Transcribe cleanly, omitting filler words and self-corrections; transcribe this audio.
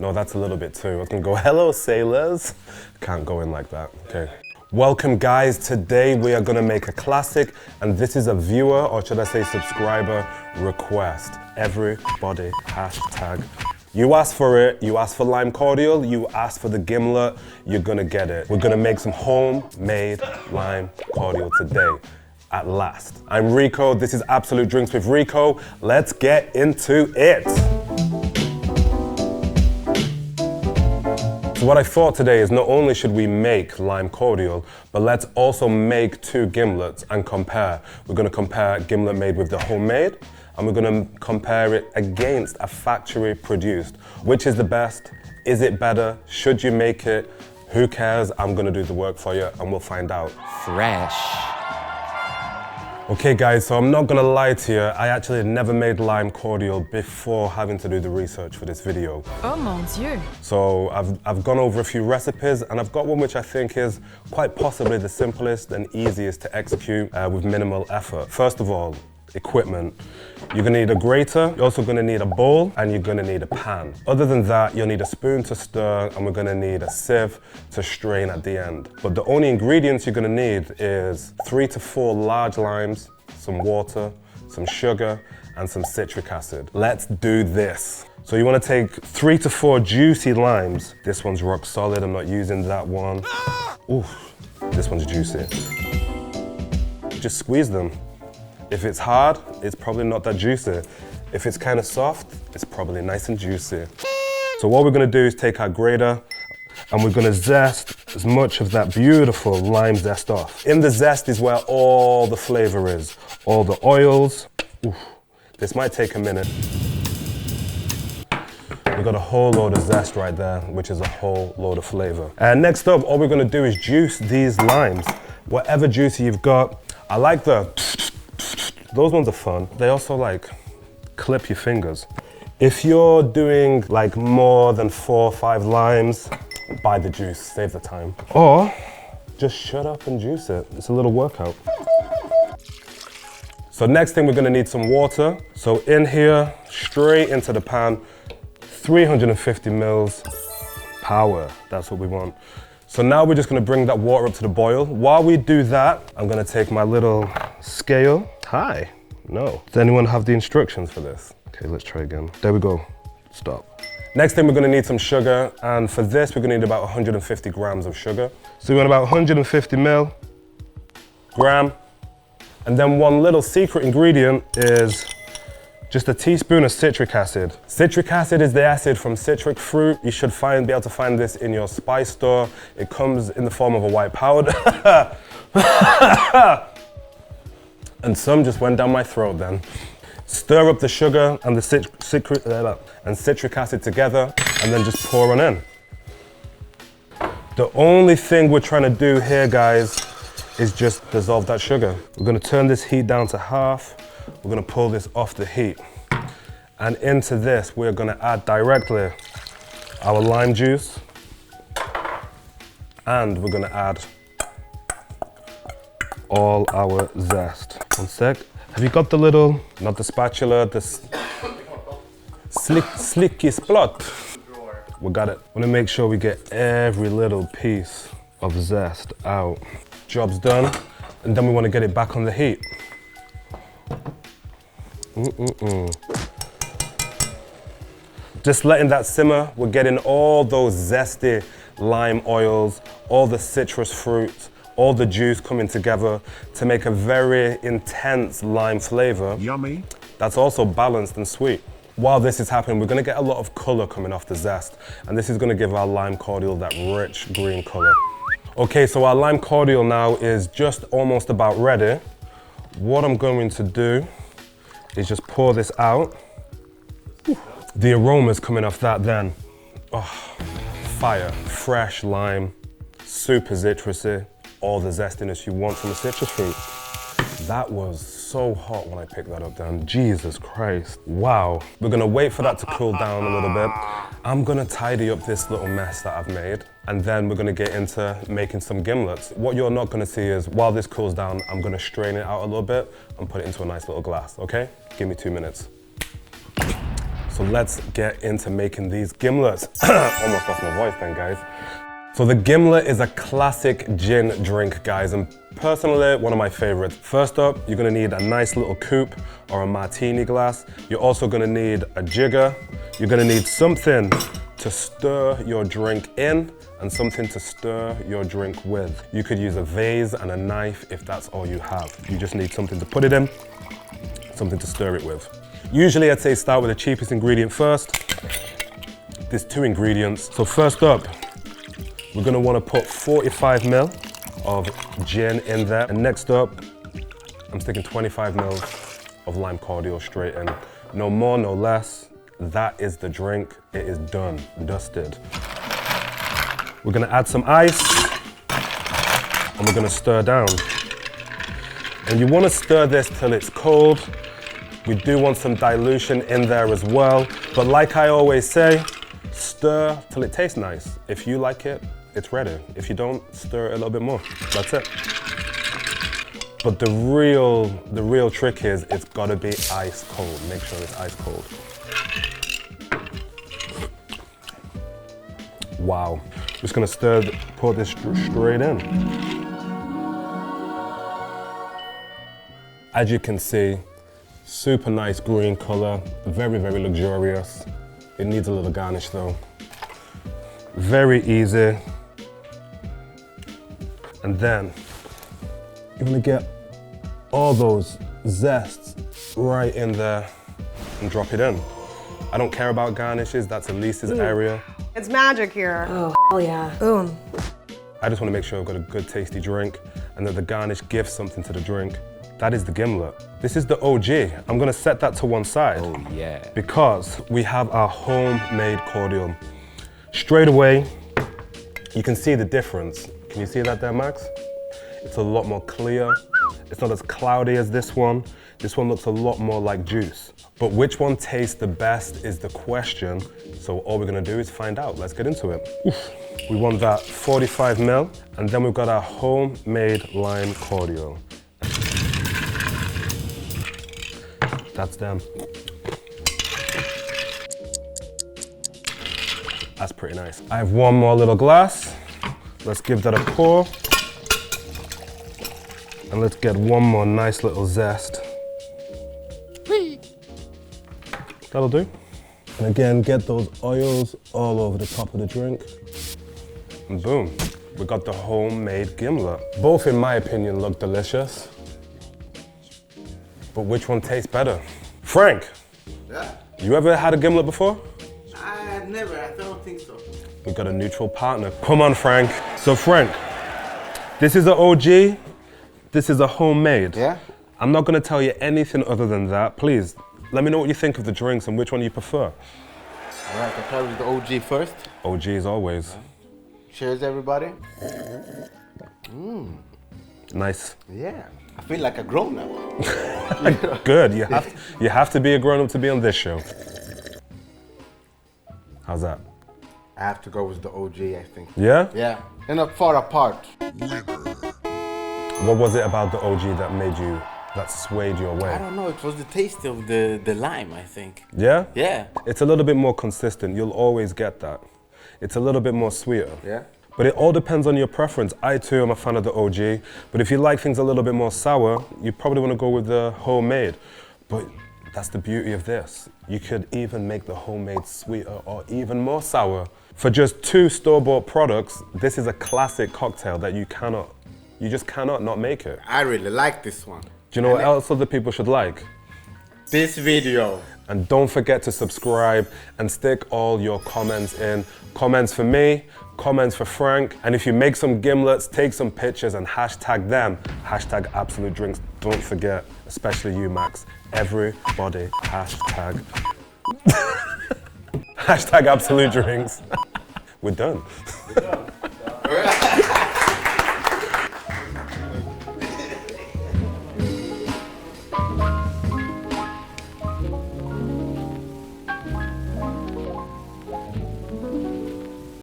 No, that's a little bit too. I was gonna go, hello sailors. Can't go in like that, okay. Welcome guys, today we are gonna make a classic, and this is a viewer, or should I say subscriber, request. Everybody, hashtag. You asked for it, you asked for Lime Cordial, you asked for the Gimlet, you're gonna get it. We're gonna make some homemade Lime Cordial today, at last. I'm Rico, this is Absolute Drinks with Rico. Let's get into it. So what I thought today is not only should we make Lime Cordial, but let's also make two gimlets and compare. We're gonna compare gimlet made with the homemade, and we're gonna compare it against a factory produced. Which is the best? Is it better? Should you make it? Who cares? I'm gonna do the work for you and we'll find out. Fresh. Okay guys, so I'm not gonna lie to you, I actually never made Lime Cordial before having to do the research for this video. Oh mon Dieu. So I've gone over a few recipes and I've got one which I think is quite possibly the simplest and easiest to execute with minimal effort. First of all, equipment. You're gonna need a grater, you're also gonna need a bowl, and you're gonna need a pan. Other than that, you'll need a spoon to stir, and we're gonna need a sieve to strain at the end. But the only ingredients you're gonna need is 3 to 4 large limes, some water, some sugar, and some citric acid. Let's do this. So you wanna take 3 to 4 juicy limes. This one's rock solid, I'm not using that one. Ooh, this one's juicy. Just squeeze them. If it's hard, it's probably not that juicy. If it's kind of soft, it's probably nice and juicy. So what we're gonna do is take our grater and we're gonna zest as much of that beautiful lime zest off. In the zest is where all the flavor is, all the oils. Oof, this might take a minute. We've got a whole load of zest right there, which is a whole load of flavor. And next up, all we're gonna do is juice these limes. Whatever juicer you've got. I like those ones are fun. They also like clip your fingers. If you're doing like more than 4 or 5 limes, buy the juice, save the time. Or just shut up and juice it. It's a little workout. So next thing, we're gonna need some water. So in here, straight into the pan, 350 mils, power, that's what we want. So now we're just gonna bring that water up to the boil. While we do that, I'm gonna take my little scale. Hi, no. Does anyone have the instructions for this? Okay, let's try again. There we go, stop. Next thing, we're gonna need some sugar, and for this, we're gonna need about 150 grams of sugar. So we want about 150 gram. And then one little secret ingredient is just a teaspoon of citric acid. Citric acid is the acid from citric fruit. You should be able to find this in your spice store. It comes in the form of a white powder. And some just went down my throat then. Stir up the sugar and the citric acid together, and then just pour on in. The only thing we're trying to do here, guys, is just dissolve that sugar. We're gonna turn this heat down to half. We're gonna pull this off the heat. And into this, we're gonna add directly our lime juice, and we're gonna add all our zest. One sec. Have you got the little, not the spatula, the slicky splot? We got it. Want to make sure we get every little piece of zest out. Job's done, and then we want to get it back on the heat. Just letting that simmer. We're getting all those zesty lime oils, all the citrus fruits, all the juice coming together to make a very intense lime flavor. Yummy. That's also balanced and sweet. While this is happening, we're gonna get a lot of color coming off the zest, and this is gonna give our Lime Cordial that rich green color. Okay, so our Lime Cordial now is just almost about ready. What I'm going to do is just pour this out. The aroma's coming off that then. Oh, fire, fresh lime, super citrusy. All the zestiness you want from a citrus fruit. That was so hot when I picked that up then. Jesus Christ. Wow. We're gonna wait for that to cool down a little bit. I'm gonna tidy up this little mess that I've made, and then we're gonna get into making some gimlets. What you're not gonna see is, while this cools down, I'm gonna strain it out a little bit and put it into a nice little glass, okay? Give me 2 minutes. So let's get into making these gimlets. Almost lost my voice then, guys. So the gimlet is a classic gin drink, guys, and personally, one of my favorites. First up, you're gonna need a nice little coupe or a martini glass. You're also gonna need a jigger. You're gonna need something to stir your drink in and something to stir your drink with. You could use a vase and a knife if that's all you have. You just need something to put it in, something to stir it with. Usually I'd say start with the cheapest ingredient first. There's 2 ingredients. So first up, we're gonna wanna put 45 ml of gin in there. And next up, I'm sticking 25 ml of Lime Cordial straight in. No more, no less. That is the drink. It is done, dusted. We're gonna add some ice and we're gonna stir down. And you wanna stir this till it's cold. We do want some dilution in there as well. But like I always say, stir till it tastes nice. If you like it, it's ready. If you don't, stir it a little bit more. That's it. But the real trick is it's gotta be ice cold. Make sure it's ice cold. Wow. Just gonna pour this straight in. As you can see, super nice green color, very, very luxurious. It needs a little garnish though. Very easy. And then you want to get all those zests right in there and drop it in. I don't care about garnishes, that's Elise's area. It's magic here. Oh, hell yeah. Boom. I just want to make sure I've got a good tasty drink and that the garnish gives something to the drink. That is the gimlet. This is the OG. I'm gonna set that to one side. Oh yeah. Because we have our homemade cordial. Straight away, you can see the difference. Can you see that there, Max? It's a lot more clear. It's not as cloudy as this one. This one looks a lot more like juice. But which one tastes the best is the question. So all we're gonna do is find out. Let's get into it. Oof. We want that 45 ml, and then we've got our homemade lime cordial. That's them. That's pretty nice. I have one more little glass. Let's give that a pour. And let's get one more nice little zest. That'll do. And again, get those oils all over the top of the drink. And boom, we got the homemade gimlet. Both, in my opinion, look delicious. But which one tastes better? Frank, Yeah? you ever had a gimlet before? I never, I don't think so. We got a neutral partner. Come on, Frank. So Frank, this is an OG, this is a homemade. Yeah? I'm not gonna tell you anything other than that. Please, let me know what you think of the drinks and which one you prefer. All right, I'll try with the OG first. OG as always. Cheers, everybody. Nice. Yeah, I feel like a grown-up. Good, you have to be a grown-up to be on this show. How's that? I have to go with the OG, I think. Yeah? Yeah, they're not far apart. What was it about the OG that swayed your I way? don't know, it was the taste of the lime, I think. Yeah? Yeah. It's a little bit more consistent. You'll always get that. It's a little bit more sweeter. Yeah? But it all depends on your preference. I too am a fan of the OG, but if you like things a little bit more sour, you probably want to go with the homemade. But that's the beauty of this. You could even make the homemade sweeter or even more sour. For just 2 store-bought products, this is a classic cocktail that you just cannot not make it. I really like this one. Do you know what else other people should like? This video. And don't forget to subscribe and stick all your comments in. Comments for me, comments for Frank. And if you make some gimlets, take some pictures and hashtag them. Hashtag Absolut Drinks. Don't forget, especially you, Max. Everybody hashtag. Hashtag Absolut Drinks. We're done.